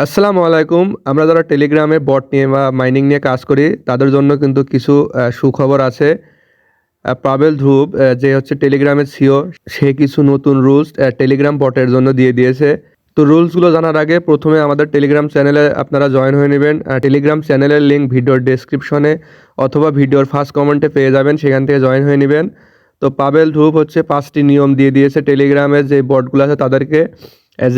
আসসালামু আলাইকুম। আমরা যারা টেলিগ্রামে বট নিয়ে বা মাইনিং নিয়ে কাজ করি, তাদের জন্য কিন্তু কিছু সুখবর আছে। পাভেল ধ্রুব যে হচ্ছে টেলিগ্রামের সিইও, সে কিছু নতুন রুলস টেলিগ্রাম বটের জন্য দিয়ে দিয়েছে। তো রুলসগুলো জানার আগে প্রথমে আমাদের টেলিগ্রাম চ্যানেলে আপনারা জয়েন হয়ে নেবেন। টেলিগ্রাম চ্যানেলের লিঙ্ক ভিডিওর ডেসক্রিপশনে অথবা ভিডিওর ফার্স্ট কমেন্টে পেয়ে যাবেন, সেখান থেকে জয়েন হয়ে নেবেন। তো পাভেল ধ্রুব হচ্ছে 5টি নিয়ম দিয়ে দিয়েছে টেলিগ্রামের যে বটগুলো আছে তাদেরকে।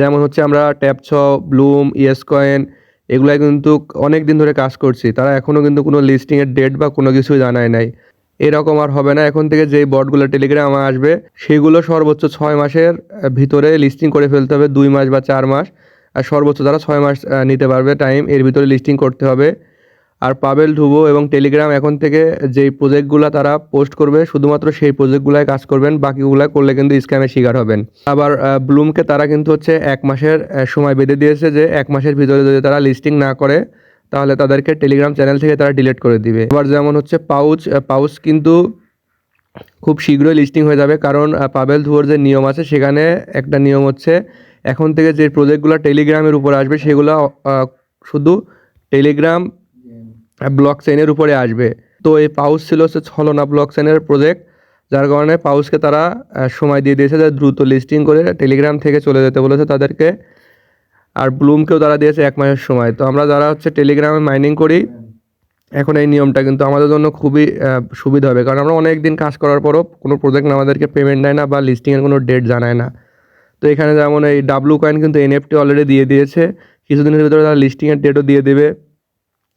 যেমন হচ্ছে আমরা ট্যাপছ, ব্লুম, ইয়েস কয়েন এগুলাই কিন্তু অনেক দিন ধরে কাজ করছি। তারা এখনও কিন্তু কোনো লিস্টিংয়ের ডেট বা কোনো কিছুই জানায় নাই। এরকম আর হবে না। এখন থেকে যেই বটগুলো টেলিগ্রামে আসবে সেগুলো সর্বোচ্চ 6 মাসের ভিতরে লিস্টিং করে ফেলতে হবে, 2 মাস বা 4 মাস। আর সর্বোচ্চ তারা 6 মাস নিতে পারবে টাইম, এর ভিতরে লিস্টিং করতে হবে। আর পাভেল ধ্রুব এবং টেলিগ্রাম এখন থেকে যেই প্রজেক্টগুলো তারা পোস্ট করবে শুধুমাত্র সেই প্রজেক্টগুলাই কাজ করবেন, বাকিগুলো করলে কিন্তু স্ক্যামের শিকার হবেন। আবার ব্লুমকে তারা কিন্তু হচ্ছে 1 মাসের সময় বেঁধে দিয়েছে, যে 1 মাসের ভিতরে যদি তারা লিস্টিং না করে তাহলে তাদেরকে টেলিগ্রাম চ্যানেল থেকে তারা ডিলিট করে দিবে। আবার যেমন হচ্ছে পাউচ কিন্তু খুব শীঘ্রই লিস্টিং হয়ে যাবে, কারণ পাভেল ধ্রুবর যে নিয়ম আছে সেখানে একটা নিয়ম হচ্ছে এখন থেকে যে প্রজেক্টগুলো টেলিগ্রামের উপর আসবে সেগুলো শুধু টেলিগ্রাম ব্লক চেইনের উপরে আসবে। তো এই পাউচ ছিল হচ্ছে ছলনা ব্লক চেইনের প্রজেক্ট, যার কারণে পাউচকে তারা সময় দিয়ে দিয়েছে যে দ্রুত লিস্টিং করে টেলিগ্রাম থেকে চলে যেতে বলেছে তাদেরকে। আর ব্লুমকেও তারা দিয়েছে 1 মাসের সময়। তো আমরা যারা হচ্ছে টেলিগ্রামে মাইনিং করি, এখন এই নিয়মটা কিন্তু আমাদের জন্য খুবই সুবিধা হবে, কারণ আমরা অনেক দিন কাজ করার পরও কোনো প্রজেক্ট আমাদেরকে পেমেন্ট দেয় না বা লিস্টিংয়ের কোনো ডেট জানায় না। তো এখানে যেমন এই ডাব্লু কয়েন কিন্তু এনএফটি অলরেডি দিয়ে দিয়েছে, কিছুদিনের ভিতরে তারা লিস্টিংয়ের ডেটও দিয়ে দেবে।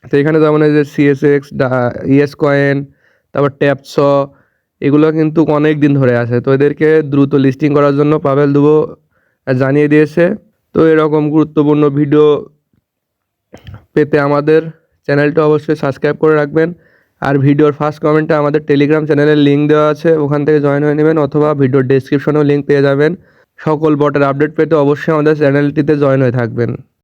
তো এখানে যেমন এই যে সিএসএক্স, ইয়েস কয়েন, তারপর ট্যাপস, এগুলো কিন্তু অনেক দিন ধরে আছে। তো এদেরকে দ্রুত লিস্টিং করার জন্য পাভেল ধ্রুব জানিয়ে দিয়েছে। তো এরকম গুরুত্বপূর্ণ ভিডিও পেতে আমাদের চ্যানেলটা অবশ্যই সাবস্ক্রাইব করে রাখবেন। আর ভিডিওর ফার্স্ট কমেন্টে আমাদের টেলিগ্রাম চ্যানেলের লিঙ্ক দেওয়া আছে, ওখান থেকে জয়েন হয়ে নেবেন, অথবা ভিডিওর ডেসক্রিপশনেও লিঙ্ক পেয়ে যাবেন। সকল বটের আপডেট পেতে অবশ্যই আমাদের চ্যানেলটিতে জয়েন হয়ে থাকবেন।